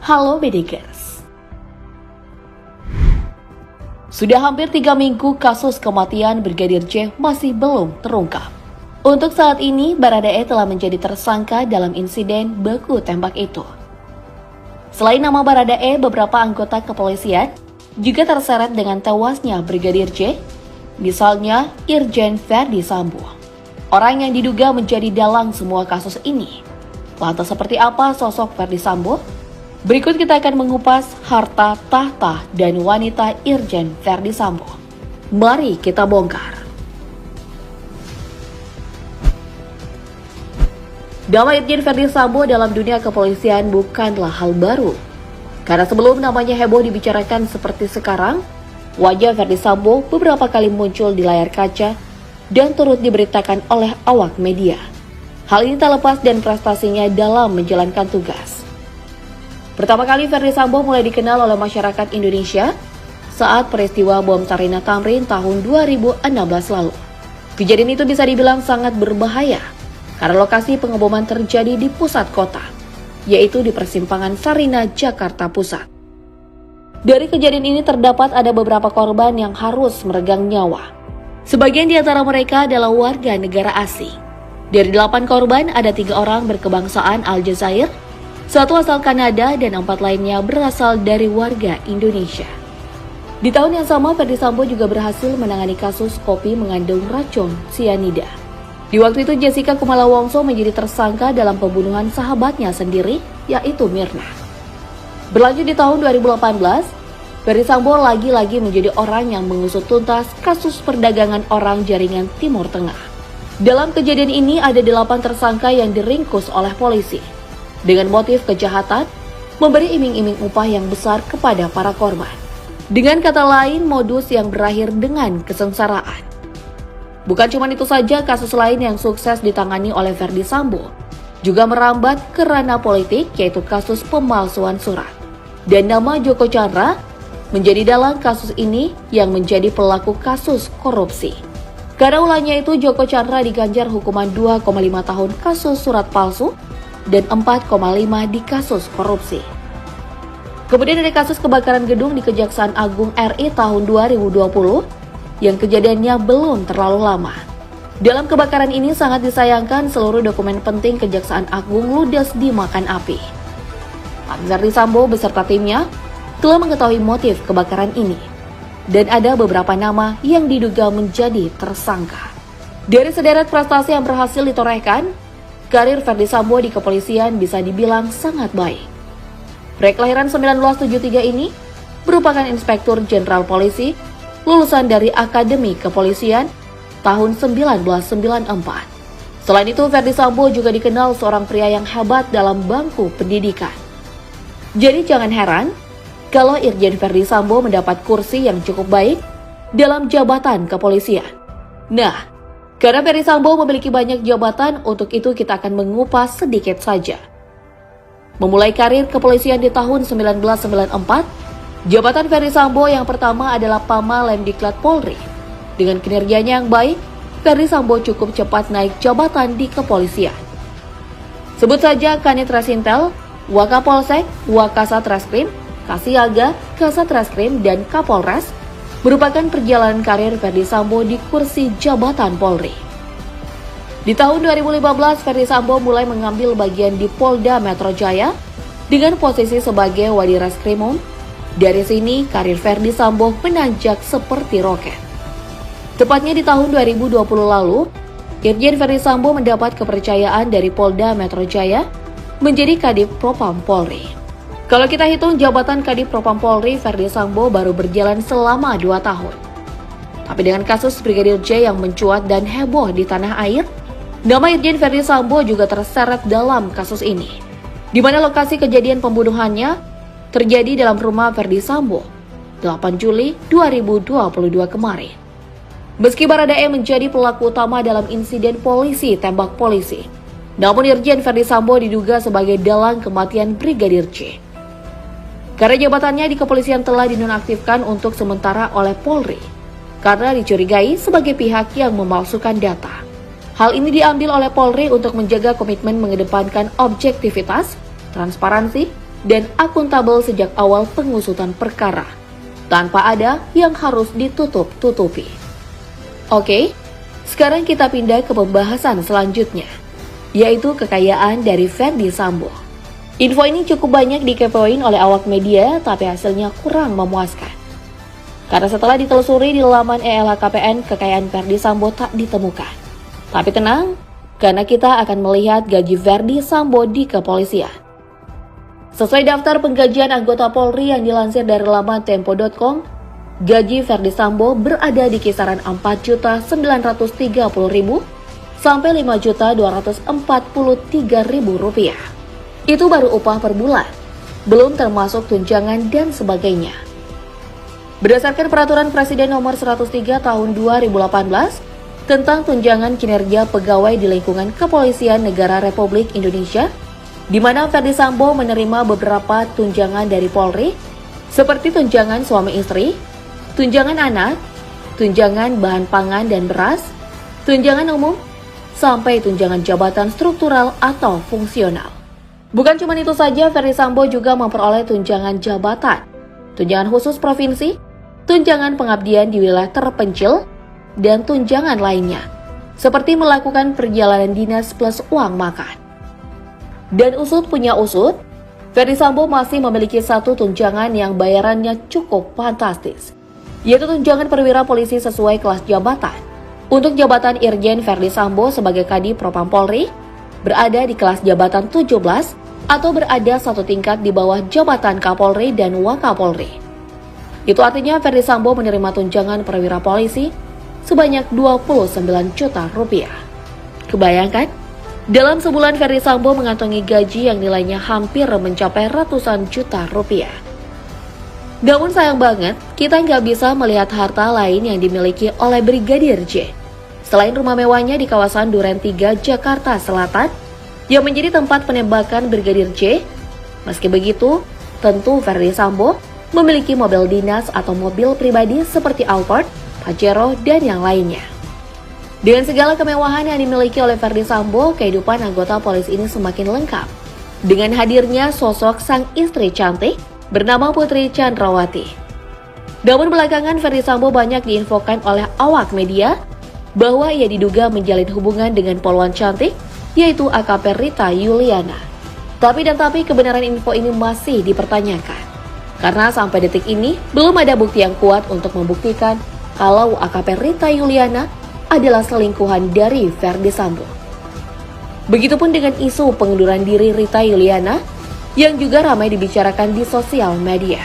Halo Bedekers. Sudah hampir 3 minggu kasus kematian Brigadir J masih belum terungkap. Untuk saat ini, Baradae telah menjadi tersangka dalam insiden baku tembak itu. Selain nama Baradae, beberapa anggota kepolisian juga terseret dengan tewasnya Brigadir J, misalnya Irjen Verdi Sambo, orang yang diduga menjadi dalang semua kasus ini. Lantas seperti apa sosok Verdi Sambo? Berikut kita akan mengupas harta, tahta, dan wanita Irjen Verdi Sambo. Mari kita bongkar. Nama Irjen Verdi Sambo dalam dunia kepolisian bukanlah hal baru. Karena sebelum namanya heboh dibicarakan seperti sekarang, wajah Verdi Sambo beberapa kali muncul di layar kaca dan turut diberitakan oleh awak media. Hal ini tak lepas dan prestasinya dalam menjalankan tugas. Pertama kali Verdi Sambo mulai dikenal oleh masyarakat Indonesia saat peristiwa bom Sarinah Tamrin tahun 2016 lalu. Kejadian itu bisa dibilang sangat berbahaya karena lokasi pengeboman terjadi di pusat kota, yaitu di persimpangan Sarinah, Jakarta Pusat. Dari kejadian ini terdapat ada beberapa korban yang harus meregang nyawa. Sebagian di antara mereka adalah warga negara asing. Dari 8 korban, ada 3 orang berkebangsaan Aljazair, 1 asal Kanada, dan 4 lainnya berasal dari warga Indonesia. Di tahun yang sama, Verdi Sambo juga berhasil menangani kasus kopi mengandung racun sianida. Di waktu itu, Jessica Kumala Wongso menjadi tersangka dalam pembunuhan sahabatnya sendiri, yaitu Mirna. Berlanjut di tahun 2018, Verdi Sambo lagi-lagi menjadi orang yang mengusut tuntas kasus perdagangan orang jaringan Timur Tengah. Dalam kejadian ini ada 8 tersangka yang diringkus oleh polisi dengan motif kejahatan, memberi iming-iming upah yang besar kepada para korban. Dengan kata lain, modus yang berakhir dengan kesengsaraan. Bukan cuma itu saja, kasus lain yang sukses ditangani oleh Verdi Sambo juga merambat ke ranah politik, yaitu kasus pemalsuan surat. Dan nama Joko Chandra menjadi dalang kasus ini yang menjadi pelaku kasus korupsi. Karena ulangnya itu, Joko Chandra diganjar hukuman 2,5 tahun kasus surat palsu dan 4,5 di kasus korupsi. Kemudian ada kasus kebakaran gedung di Kejaksaan Agung RI tahun 2020 yang kejadiannya belum terlalu lama. Dalam kebakaran ini sangat disayangkan seluruh dokumen penting Kejaksaan Agung ludes dimakan api. Verdi Sambo beserta timnya telah mengetahui motif kebakaran ini dan ada beberapa nama yang diduga menjadi tersangka. Dari sederet prestasi yang berhasil ditorehkan, karir Verdi Sambo di kepolisian bisa dibilang sangat baik. Pria kelahiran 1973 ini merupakan Inspektur Jenderal Polisi, lulusan dari Akademi Kepolisian tahun 1994. Selain itu, Verdi Sambo juga dikenal seorang pria yang hebat dalam bangku pendidikan. Jadi jangan heran kalau Irjen Verdi Sambo mendapat kursi yang cukup baik dalam jabatan kepolisian. Nah, karena Verdi Sambo memiliki banyak jabatan, untuk itu kita akan mengupas sedikit saja. Memulai karir kepolisian di tahun 1994, jabatan Verdi Sambo yang pertama adalah Pama Lemdiklat Polri. Dengan kinerjanya yang baik, Verdi Sambo cukup cepat naik jabatan di kepolisian. Sebut saja Kanit Resintel, Wakapolsek, Wakasatreskrim, Kasiaga, Kasatreskrim, dan Kapolres merupakan perjalanan karir Verdi Sambo di kursi jabatan Polri. Di tahun 2015, Verdi Sambo mulai mengambil bagian di Polda Metro Jaya dengan posisi sebagai Wadireskrimum. Dari sini, karir Verdi Sambo menanjak seperti roket. Tepatnya di tahun 2020 lalu, Irjen Verdi Sambo mendapat kepercayaan dari Polda Metro Jaya menjadi Kadif Propam Polri. Kalau kita hitung jabatan Kadif Propam Polri, Verdi Sambo baru berjalan selama 2 tahun. Tapi dengan kasus Brigadir J yang mencuat dan heboh di tanah air, nama Irjen Verdi Sambo juga terseret dalam kasus ini, di mana lokasi kejadian pembunuhannya terjadi dalam rumah Verdi Sambo 8 Juli 2022 kemarin. Meski Baradae menjadi pelaku utama dalam insiden polisi tembak polisi, namun Irjen Verdi Sambo diduga sebagai dalang kematian Brigadir J. Karena jabatannya di kepolisian telah dinonaktifkan untuk sementara oleh Polri, karena dicurigai sebagai pihak yang memalsukan data. Hal ini diambil oleh Polri untuk menjaga komitmen mengedepankan objektivitas, transparansi, dan akuntabel sejak awal pengusutan perkara, tanpa ada yang harus ditutup-tutupi. Oke, sekarang kita pindah ke pembahasan selanjutnya, yaitu kekayaan dari Ferdy Sambo. Info ini cukup banyak dikepoin oleh awak media, tapi hasilnya kurang memuaskan. Karena setelah ditelusuri di laman LHKPN, kekayaan Ferdy Sambo tak ditemukan. Tapi tenang, karena kita akan melihat gaji Ferdy Sambo di kepolisian. Sesuai daftar penggajian anggota Polri yang dilansir dari laman tempo.com, gaji Ferdy Sambo berada di kisaran 4.930.000 sampai 5.243.000 rupiah. Itu baru upah per bulan, belum termasuk tunjangan dan sebagainya. Berdasarkan Peraturan Presiden Nomor 103 Tahun 2018 tentang tunjangan kinerja pegawai di lingkungan Kepolisian Negara Republik Indonesia, di mana Ferdy Sambo menerima beberapa tunjangan dari Polri, seperti tunjangan suami istri, tunjangan anak, tunjangan bahan pangan dan beras, tunjangan umum, sampai tunjangan jabatan struktural atau fungsional. Bukan cuma itu saja, Ferdy Sambo juga memperoleh tunjangan jabatan, tunjangan khusus provinsi, tunjangan pengabdian di wilayah terpencil, dan tunjangan lainnya, seperti melakukan perjalanan dinas plus uang makan. Dan usut punya usut, Ferdy Sambo masih memiliki satu tunjangan yang bayarannya cukup fantastis, yaitu tunjangan perwira polisi sesuai kelas jabatan. Untuk jabatan Irjen Ferdy Sambo sebagai Kadif Propam Polri berada di kelas jabatan 17 atau berada satu tingkat di bawah jabatan Kapolri dan Wakapolri. Itu artinya Ferdy Sambo menerima tunjangan perwira polisi sebanyak 29 juta rupiah. Kebayangkan? Dalam sebulan Ferdy Sambo mengantongi gaji yang nilainya hampir mencapai ratusan juta rupiah. Namun sayang banget, kita nggak bisa melihat harta lain yang dimiliki oleh Brigadir J. Selain rumah mewahnya di kawasan Duren 3, Jakarta Selatan, yang menjadi tempat penembakan Brigadir J. Meski begitu, tentu Ferdy Sambo memiliki mobil dinas atau mobil pribadi seperti Alphard, Pajero, dan yang lainnya. Dengan segala kemewahan yang dimiliki oleh Ferdy Sambo, kehidupan anggota polisi ini semakin lengkap. Dengan hadirnya sosok sang istri cantik bernama Putri Chandrawati. Namun belakangan Ferdy Sambo banyak diinfokan oleh awak media bahwa ia diduga menjalin hubungan dengan poluan cantik, yaitu AKP Rita Yuliana. Tapi kebenaran info ini masih dipertanyakan. Karena sampai detik ini belum ada bukti yang kuat untuk membuktikan kalau AKP Rita Yuliana adalah selingkuhan dari Ferdy Sambo. Begitupun dengan isu pengunduran diri Rita Yuliana yang juga ramai dibicarakan di sosial media.